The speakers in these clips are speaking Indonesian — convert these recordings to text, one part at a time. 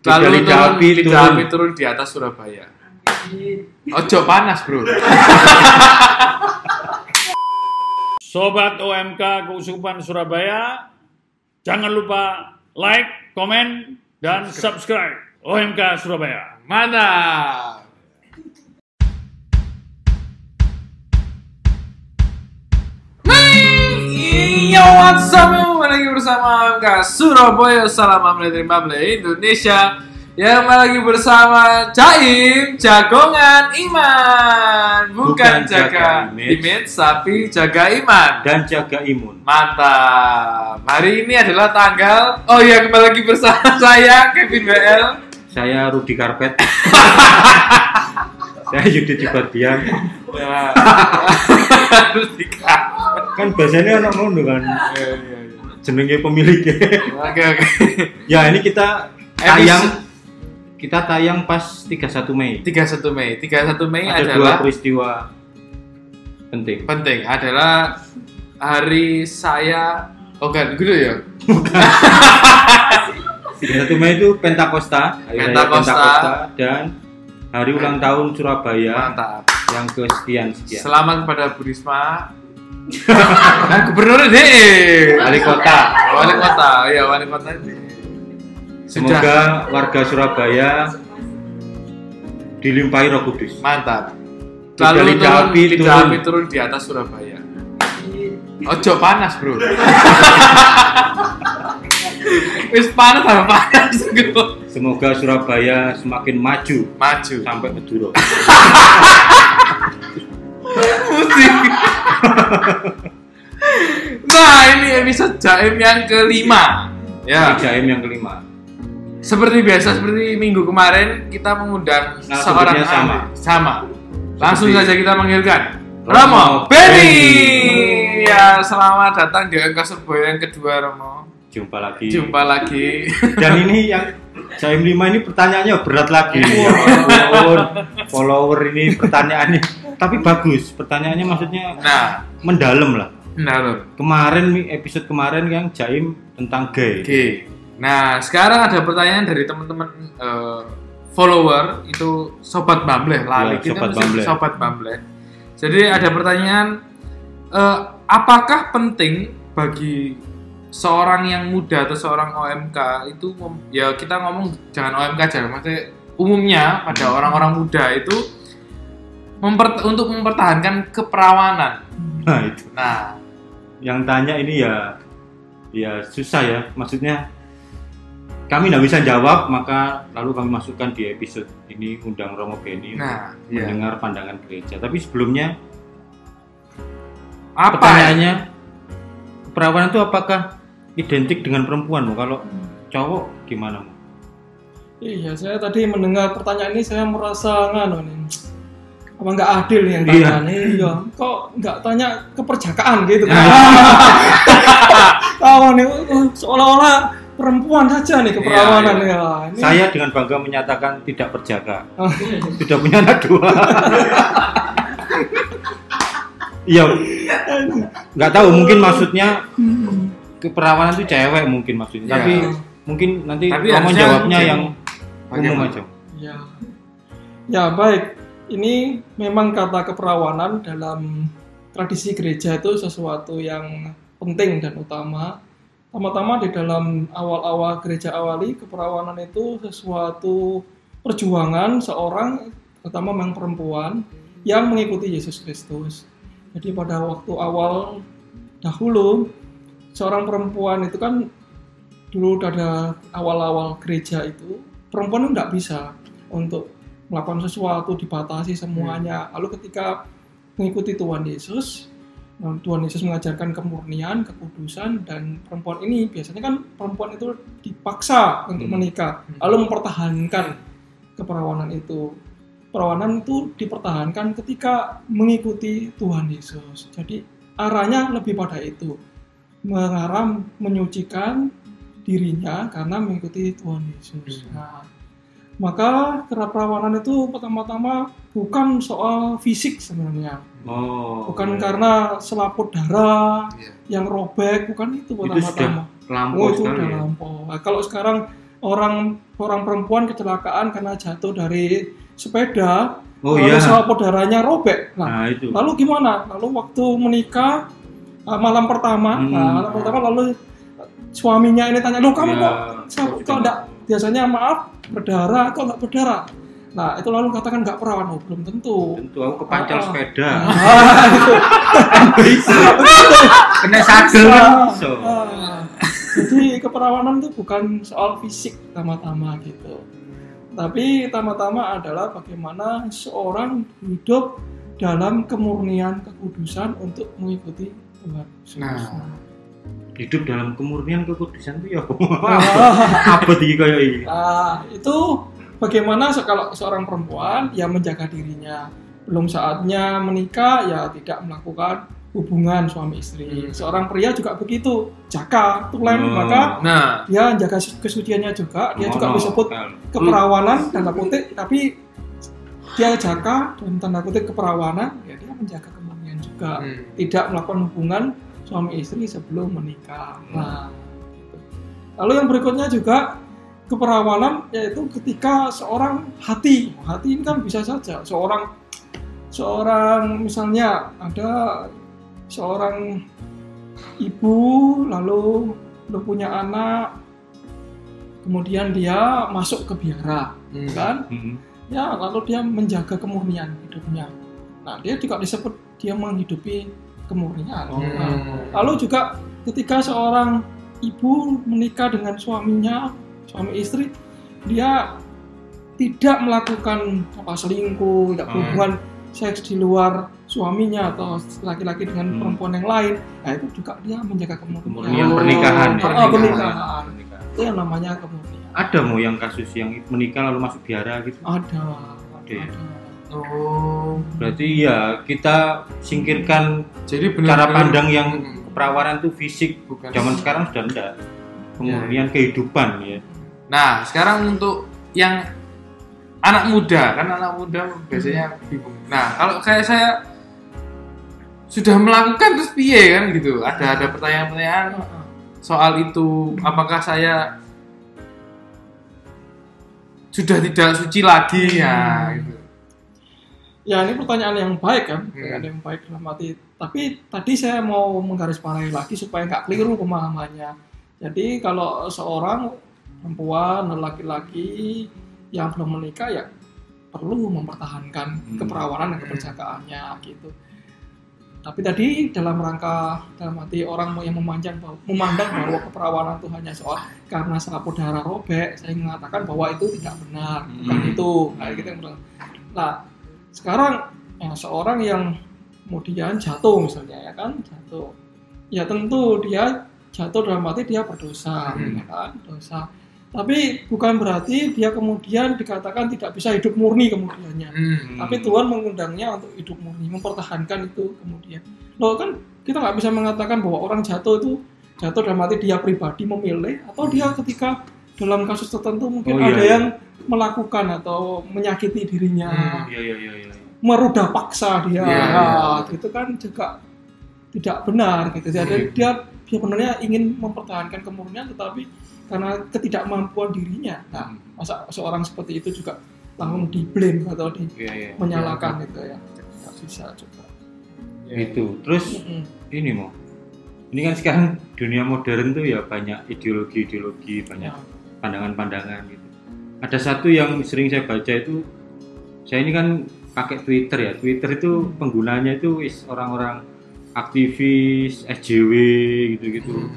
Lalu lidah api turun di atas Surabaya. Ojo panas, bro. Sobat OMK Keuskupan Surabaya, jangan lupa like, komen, dan subscribe OMK Surabaya. Mantap. Yo, what's up? Kembali lagi bersama OMK Surabaya. Salam Amble Indonesia. Yang lagi bersama Jaim Jagongan Iman. Bukan jaga image, tapi jaga iman dan jaga imun. Mantap. Hari ini adalah tanggal. Oh ya, kembali lagi bersama saya Kevin WL. Saya Rudi Karpet. Saya Yudit Cibadian. Ya. Rudi Karpet. Kan biasanya anak ngono kan. Jenenge pemiliknya. Oke. Ya, ini kita tayang pas 31 Mei. 31 Mei ada adalah dua peristiwa penting. Adalah hari saya. Oh kan, gitu ya. 31 Mei itu Pentakosta, hari raya Pentakosta, dan hari ulang tahun Surabaya. Mantap. Yang ke-sekian. Selamat kepada Bu Risma. Nah, Gubernur deh. Wali kota. Ya, wali kota ini. Semoga warga Surabaya dilimpahi Roh Kudus. Mantap. Lalu lidah api turun di atas Surabaya. Ojo panas, bro. Wis panas apa panas? Semoga Surabaya semakin maju sampai Madura. Musik. Nah, ini episode Jaim yang kelima. Ya. Jaim yang kelima. Seperti biasa, seperti minggu kemarin kita mengundang seorang sama. Langsung saja kita panggilkan Romo Benny. Ya, selamat datang di OMK Surabaya yang kedua, Romo. Jumpa lagi. Dan ini yang Jaim 5 ini pertanyaannya berat lagi. Follower ini pertanyaannya, tapi bagus. Pertanyaannya maksudnya mendalam lah. Kemarin episode kemarin yang Jaim tentang gay. Nah, sekarang ada pertanyaan dari teman-teman follower itu Sobat Bambleh lali kita Sobat Bambleh. Jadi ada pertanyaan, apakah penting bagi seorang yang muda atau seorang OMK itu ya kita ngomong jangan OMK aja, maksudnya umumnya pada orang-orang muda itu untuk mempertahankan keperawanan. Nah, yang tanya ini ya susah ya, maksudnya kami tidak bisa jawab, maka lalu kami masukkan di episode ini, undang Romo Benny mendengar pandangan gereja. Tapi sebelumnya, pertanyaannya, keperawanan itu apakah identik dengan perempuan? Kalau cowok gimana? Iya, saya tadi mendengar pertanyaan ini, saya merasa apa nggak adil yang tanya nih? Iya, kok nggak tanya keperjakaan gitu kan? Seolah-olah perempuan saja nih keperawanan ya. Ini. Saya dengan bangga menyatakan tidak perjaka. Sudah punya anak 2. Iya. Nggak tahu, mungkin maksudnya keperawanan itu cewek mungkin maksudnya. Tapi mungkin nanti kamu jawabnya yang umum aja. Ya, baik. Ini memang kata keperawanan dalam tradisi gereja itu sesuatu yang penting dan utama. Pertama-tama di dalam awal-awal gereja awali, keperawanan itu sesuatu perjuangan seorang, terutama memang perempuan, yang mengikuti Yesus Kristus. Jadi pada waktu awal dahulu, seorang perempuan itu kan, dulu ada awal-awal gereja itu, perempuan itu tidak bisa untuk melakukan sesuatu, dibatasi semuanya. Lalu ketika mengikuti Tuhan Yesus mengajarkan kemurnian, kekudusan, dan perempuan ini biasanya kan perempuan itu dipaksa untuk menikah, lalu mempertahankan keperawanan itu. Perawanan itu dipertahankan ketika mengikuti Tuhan Yesus. Jadi arahnya lebih pada itu, mengarah menyucikan dirinya karena mengikuti Tuhan Yesus. Maka keperawanan itu pertama-tama bukan soal fisik sebenarnya. Bukan karena selaput darah yang robek, bukan itu pertama-tama. Lampau itu udah lampau. Nah, kalau sekarang orang perempuan kecelakaan karena jatuh dari sepeda, lalu selaput darahnya robek. Nah, itu. Lalu gimana? Lalu waktu menikah malam pertama, lalu suaminya ini tanya, "Loh, kamu kok enggak biasanya maaf berdarah, kok enggak berdarah?" Nah, itu lalu katakan nggak perawan. Oh, belum tentu. Tentu, aku kepancal sepeda. Kena sadel kan. Jadi keperawanan itu bukan soal fisik pertama-tama gitu. Tapi pertama-tama adalah bagaimana seorang hidup dalam kemurnian kekudusan untuk mengikuti Tuhan. Nah, hidup dalam kemurnian kekudusan itu ya apa iki kayak ini? Itu bagaimana kalau seorang perempuan yang menjaga dirinya, belum saatnya menikah ya tidak melakukan hubungan suami istri. Seorang pria juga begitu, jaka, tulen, maka dia jaga kesuciannya juga, dia juga disebut keperawanan tanda kutip, tapi dia jaka dalam tanda kutip keperawanan, ya dia menjaga kemurnian juga, tidak melakukan hubungan suami istri sebelum menikah. Nah, gitu. Lalu yang berikutnya juga keperawanan, yaitu ketika seorang hati ini kan bisa saja seorang misalnya ada seorang ibu lalu punya anak, kemudian dia masuk ke biara, kan? Ya, lalu dia menjaga kemurnian hidupnya. Nah, dia juga disebut dia menghidupi kemurnian. Lalu juga ketika seorang ibu menikah dengan suaminya, suami istri, dia tidak melakukan selingkuh, tidak berhubungan seks di luar suaminya atau laki-laki dengan perempuan yang lain. Nah, itu juga dia menjaga kemurnian pernikahan. Pernikahan. Itu yang namanya kemurnian. Ada mau yang kasus yang menikah lalu masuk biara gitu? Ada. Berarti ya kita singkirkan jadi cara pandang yang keperawanan itu fisik. Bukan zaman sekarang sudah enggak. Kemurnian kehidupan ya. Nah, sekarang untuk yang anak muda, kan anak muda biasanya bingung. Nah, kalau kayak saya sudah melakukan terus piye kan gitu. Ada pertanyaan-pertanyaan soal itu, apakah saya sudah tidak suci lagi ya gitu. Ya, ini pertanyaan yang baik kan, pertanyaan yang baik dalam arti. Tapi tadi saya mau menggarisbawahi lagi supaya nggak keliru pemahamannya. Jadi kalau seorang perempuan dan laki-laki yang belum menikah ya perlu mempertahankan keperawanan dan keperjakaannya gitu. Tapi tadi dalam arti orang yang memandang bahwa keperawanan itu hanya soal karena selaput darah robek, saya mengatakan bahwa itu tidak benar, bukan itu. Nah, gitu yang benar. Nah, sekarang seorang yang kemudian jatuh misalnya jatuh. Ya tentu dia jatuh dalam arti dia berdosa, ya kan? Dosa. Tapi bukan berarti dia kemudian dikatakan tidak bisa hidup murni kemudiannya. Tapi Tuhan mengundangnya untuk hidup murni, mempertahankan itu kemudian. Loh kan kita nggak bisa mengatakan bahwa orang jatuh dalam arti dia pribadi memilih, atau dia ketika dalam kasus tertentu mungkin ada yang melakukan atau menyakiti dirinya, merudah paksa dia, gitu kan juga tidak benar gitu. Jadi dia sebenarnya ingin mempertahankan kemurnian, tetapi karena ketidakmampuan dirinya. Nah, masa seorang seperti itu juga langsung di-blame atau menyalahkan gitu ya. Tidak bisa juga. Itu. Terus ini kan sekarang dunia modern tuh ya banyak ideologi, banyak pandangan-pandangan gitu. Ada satu yang sering saya baca itu, saya ini kan pakai Twitter ya. Twitter itu penggunanya itu orang-orang aktivis, SJW gitu-gitu.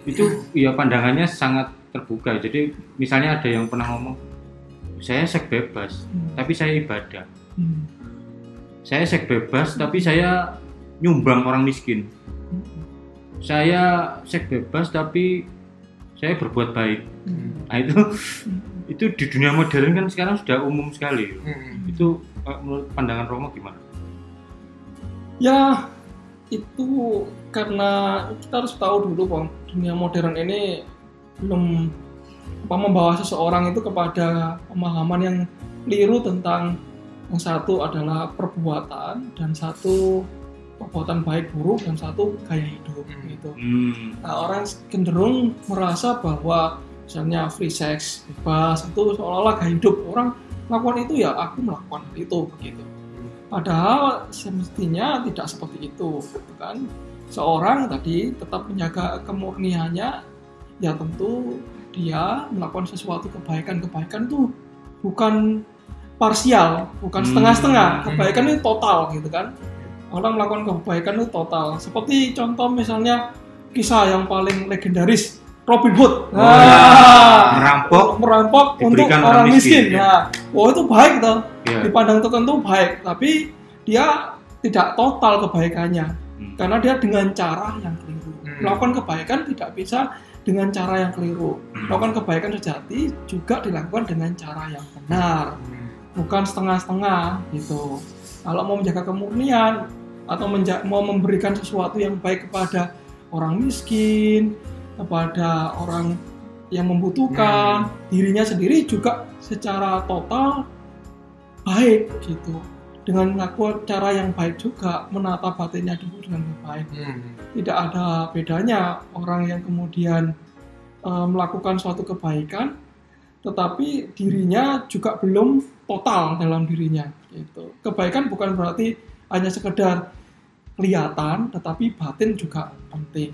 Itu ya pandangannya sangat terbuka. Jadi misalnya ada yang pernah ngomong, saya seks bebas tapi saya ibadah. Saya seks bebas tapi saya nyumbang orang miskin. Saya seks bebas tapi saya berbuat baik. Nah itu di dunia modern kan sekarang sudah umum sekali. Itu menurut pandangan Romo gimana? Ya, itu karena kita harus tahu dulu bahwa dunia modern ini belum membawa seseorang itu kepada pemahaman yang keliru tentang yang satu adalah perbuatan dan satu perbuatan baik buruk dan satu gaya hidup gitu. Nah, orang cenderung merasa bahwa misalnya free sex, bebas, itu seolah-olah gaya hidup orang melakukan itu ya aku melakukan itu begitu. Padahal semestinya tidak seperti itu, gitu kan? Seorang tadi tetap menjaga kemurniannya, ya tentu dia melakukan sesuatu kebaikan itu bukan parsial, bukan setengah-setengah. Kebaikan itu total, gitu kan? Orang melakukan kebaikan itu total. Seperti contoh misalnya kisah yang paling legendaris, Robin Hood. Merampok untuk orang miskin. Ya. Itu baik toh. Yeah. Dipandang tertentu baik, tapi dia tidak total kebaikannya. Karena dia dengan cara yang keliru. Melakukan kebaikan tidak bisa dengan cara yang keliru. Melakukan kebaikan sejati juga dilakukan dengan cara yang benar. Bukan setengah-setengah gitu. Kalau mau menjaga kemurnian atau mau memberikan sesuatu yang baik kepada orang miskin, kepada orang yang membutuhkan, dirinya sendiri juga secara total baik gitu. Dengan melakukan cara yang baik juga, menata batinnya dulu dengan baik. Tidak ada bedanya orang yang kemudian melakukan suatu kebaikan, tetapi dirinya juga belum total dalam dirinya. Gitu. Kebaikan bukan berarti hanya sekedar kelihatan, tetapi batin juga penting.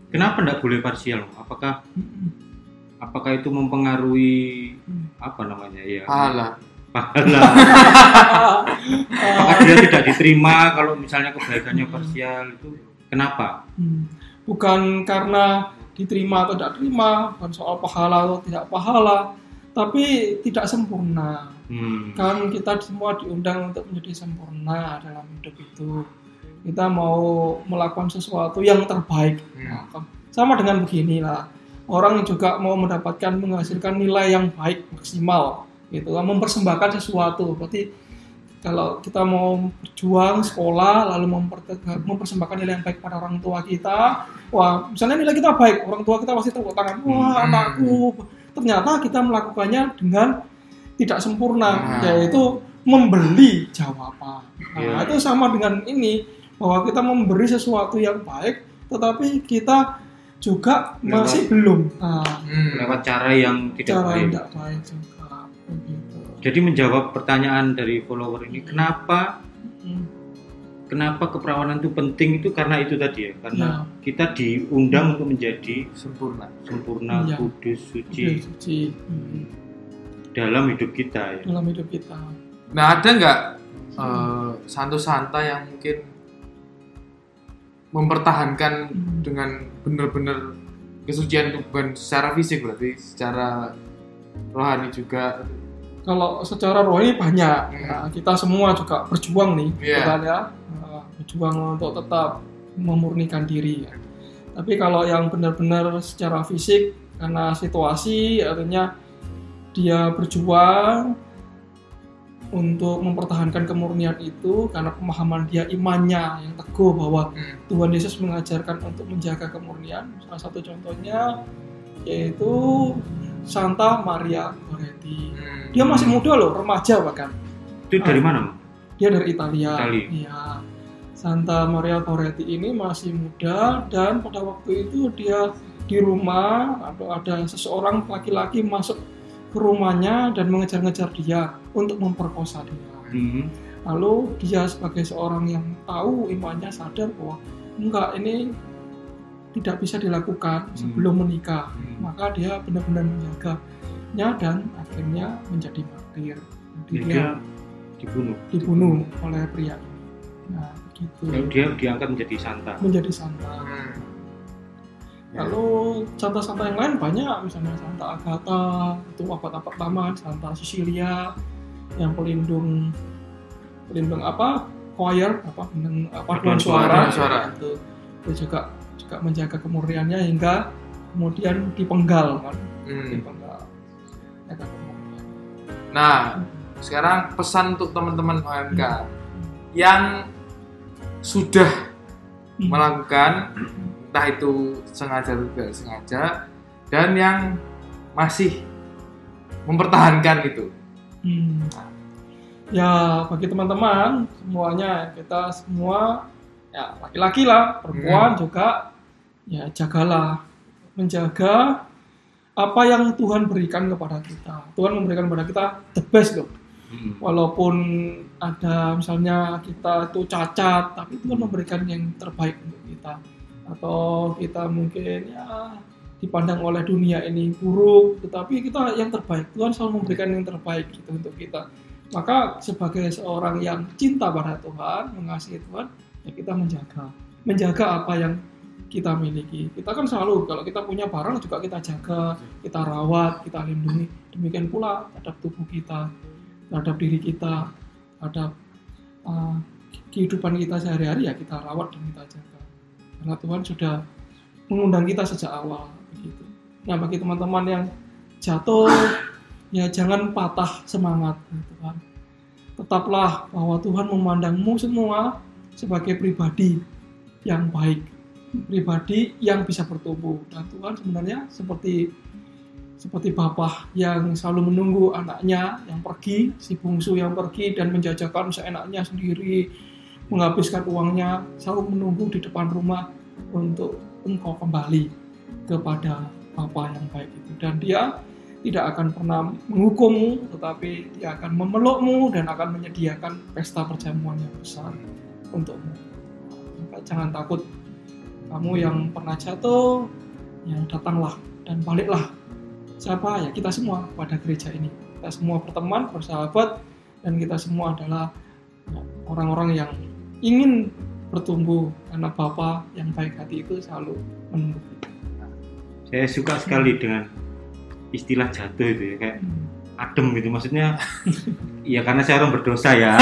Kenapa tidak boleh parsial? Apakah itu mempengaruhi apa namanya ya? Pahala. Apakah dia tidak diterima kalau misalnya kebaikannya parsial itu? Kenapa? Bukan karena diterima atau tidak terima, bukan soal pahala atau tidak pahala, tapi tidak sempurna. Kan kita semua diundang untuk menjadi sempurna dalam hidup itu. Kita mau melakukan sesuatu yang terbaik. Sama dengan beginilah, orang yang juga mau menghasilkan nilai yang baik maksimal, gitu, mempersembahkan sesuatu. Berarti kalau kita mau berjuang sekolah lalu mempersembahkan nilai yang baik pada orang tua kita, misalnya nilai kita baik, orang tua kita pasti tepuk tangan, anakku. Ternyata kita melakukannya dengan tidak sempurna, yaitu membeli jawaban. Itu sama dengan ini, bahwa kita memberi sesuatu yang baik, tetapi kita juga masih belum. Lewat cara yang tidak baik juga. Begitu. Jadi menjawab pertanyaan dari follower ini, kenapa keperawanan itu penting, itu karena itu tadi ya, karena kita diundang untuk menjadi sempurna, kudus, suci. Dalam hidup kita ya. Nah, ada nggak santo-santa yang mungkin mempertahankan dengan benar-benar kesucian itu, bukan secara fisik berarti secara rohani juga? Kalau secara rohani banyak. Kita semua juga berjuang nih, kan ya, berjuang untuk tetap memurnikan diri. Tapi kalau yang benar-benar secara fisik karena situasi, artinya dia berjuang untuk mempertahankan kemurnian itu karena pemahaman dia, imannya yang teguh bahwa Tuhan Yesus mengajarkan untuk menjaga kemurnian. Salah satu contohnya yaitu Santa Maria Goretti. Dia masih muda loh, remaja bahkan. Itu dari mana? Dia dari Italia. Iya. Santa Maria Goretti ini masih muda, dan pada waktu itu dia di rumah atau ada seseorang laki-laki masuk ke rumahnya dan mengejar-ngejar dia untuk memperkosa dia. Lalu dia sebagai seorang yang tahu imannya sadar bahwa enggak, ini tidak bisa dilakukan sebelum menikah. Maka dia benar-benar menjaganya dan akhirnya menjadi martir. Dia dibunuh oleh pria ini. Nah, begitu. Lalu dia diangkat menjadi santa. Lalu santa-santa yang lain banyak, misalnya Santa Agatha, itu abad-abad lama, Santa Cecilia yang pelindung choir, paduan suara. Itu juga menjaga kemurniannya hingga kemudian dipenggal kan. Nah, sekarang pesan untuk teman-teman OMK yang sudah melakukan, entah itu sengaja atau tidak sengaja, dan yang masih mempertahankan itu. Ya, bagi teman-teman semuanya, kita semua ya laki-laki lah, perempuan juga, ya jagalah, menjaga apa yang Tuhan berikan kepada kita. Tuhan memberikan kepada kita the best loh. Walaupun ada misalnya kita itu cacat, tapi Tuhan memberikan yang terbaik untuk kita. Atau kita mungkin ya dipandang oleh dunia ini buruk, tetapi kita yang terbaik. Tuhan selalu memberikan yang terbaik gitu untuk kita. Maka sebagai seorang yang cinta pada Tuhan, mengasihi Tuhan, ya kita menjaga apa yang kita miliki. Kita kan selalu kalau kita punya barang juga kita jaga, kita rawat, kita lindungi. Demikian pula terhadap tubuh kita, terhadap diri kita, terhadap kehidupan kita sehari-hari ya kita rawat dan kita jaga. Karena Tuhan sudah mengundang kita sejak awal begitu. Nah, bagi teman-teman yang jatuh, ya jangan patah semangat, Tuhan. Tetaplah bahwa Tuhan memandangmu semua sebagai pribadi yang baik, pribadi yang bisa bertumbuh. Dan Tuhan sebenarnya seperti Bapa yang selalu menunggu anaknya yang pergi, si bungsu yang pergi dan menjajakan seenaknya sendiri, menghabiskan uangnya, selalu menunggu di depan rumah untuk engkau kembali kepada Bapa yang baik itu. Dan dia tidak akan pernah menghukummu, tetapi dia akan memelukmu dan akan menyediakan pesta perjamuan yang besar untukmu. Maka jangan takut, kamu yang pernah jatuh, ya datanglah dan baliklah. Siapa? Ya kita semua pada gereja ini. Kita semua berteman, bersahabat, dan kita semua adalah orang-orang yang ingin bertumbuh karena Bapa yang baik hati itu selalu menunggu kita. Saya suka sekali dengan istilah jatuh itu ya, kayak adem gitu, maksudnya ya karena saya orang berdosa ya.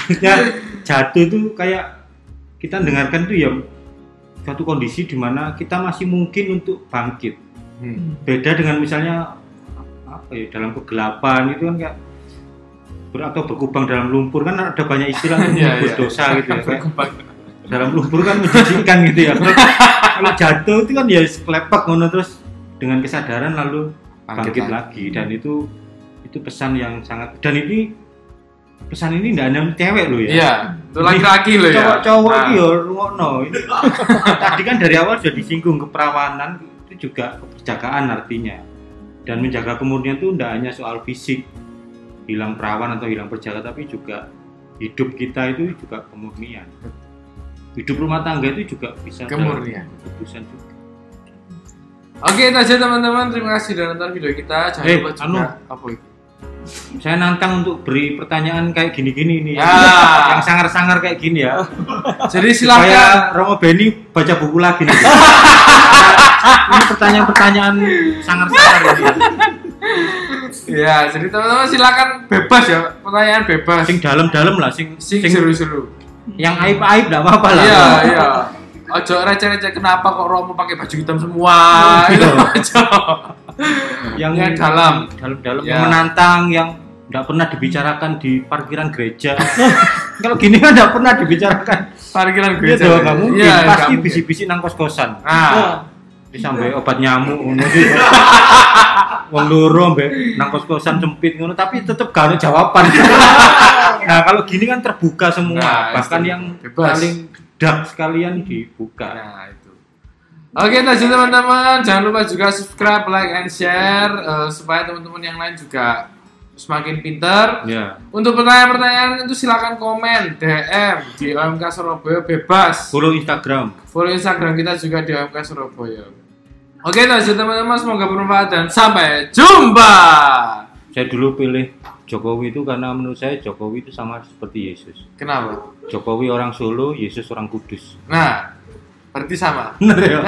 Maksudnya jatuh itu kayak kita dengarkan tuh ya suatu kondisi di mana kita masih mungkin untuk bangkit. Beda dengan misalnya apa ya, dalam kegelapan itu kan kayak atau berkubang dalam lumpur, kan ada banyak istilah untuk dosa gitu ya, kayak dalam lumpur kan menjijikkan gitu ya. Kalau jatuh itu kan ya kelepak ngono, terus dengan kesadaran lalu bangkit lagi. Dan itu pesan yang sangat, dan ini pesan ini tidak hanya cewek loh ya. Iya, itu laki-laki loh ya. Cowok iki yo rungokno. Tadi kan dari awal sudah disinggung keperawanan itu juga keperjakaan artinya. Dan menjaga kemurnian itu tidak hanya soal fisik, hilang perawan atau hilang perjaka, tapi juga hidup kita itu juga kemurnian. Hidup rumah tangga itu juga bisa kemurnian. Keputusan juga. Oke, itu aja teman-teman. Terima kasih sudah nonton video kita. Jangan lupa juga apa itu? Saya nantang untuk beri pertanyaan kayak gini-gini nih, yang sangar-sangar kayak gini ya. Jadi silakan. Supaya Romo Beni baca buku lagi nih. Ini pertanyaan-pertanyaan sangar-sangar gitu. Ya, jadi teman-teman silakan bebas ya, pertanyaan bebas. Sing dalam-dalam lah, sing seru-seru. Yang aib-aib enggak apa-apa lah. Iya. Ojo receh-receh kenapa kok Romo pakai baju hitam semua. Itu ojo. Yang dalam ya. Yang menantang, yang enggak pernah dibicarakan di parkiran gereja. Kalau gini kan enggak pernah dibicarakan parkiran gereja. Iya, kamu pasti bisik-bisik nang kos-kosan. Sampai obat nyamuk ngono iki. Wong loro mbek nang kos-kosan sempit ngono, tapi tetep gak ada jawaban. Nah, kalau gini kan terbuka semua, bahkan yang bebas. Paling dark sekalian dibuka. Nah, itu. Oke, teman-teman, jangan lupa juga subscribe, like, and share supaya teman-teman yang lain juga semakin pintar. Yeah. Untuk pertanyaan-pertanyaan itu silakan komen, DM di OMK Surabaya bebas. Follow Instagram kita juga di OMK Surabaya. Oke, teman-teman, semoga bermanfaat dan sampai jumpa. Saya dulu pilih Jokowi itu karena menurut saya Jokowi itu sama seperti Yesus. Kenapa? Jokowi orang Solo, Yesus orang Kudus. Nah, berarti sama. Benar ya?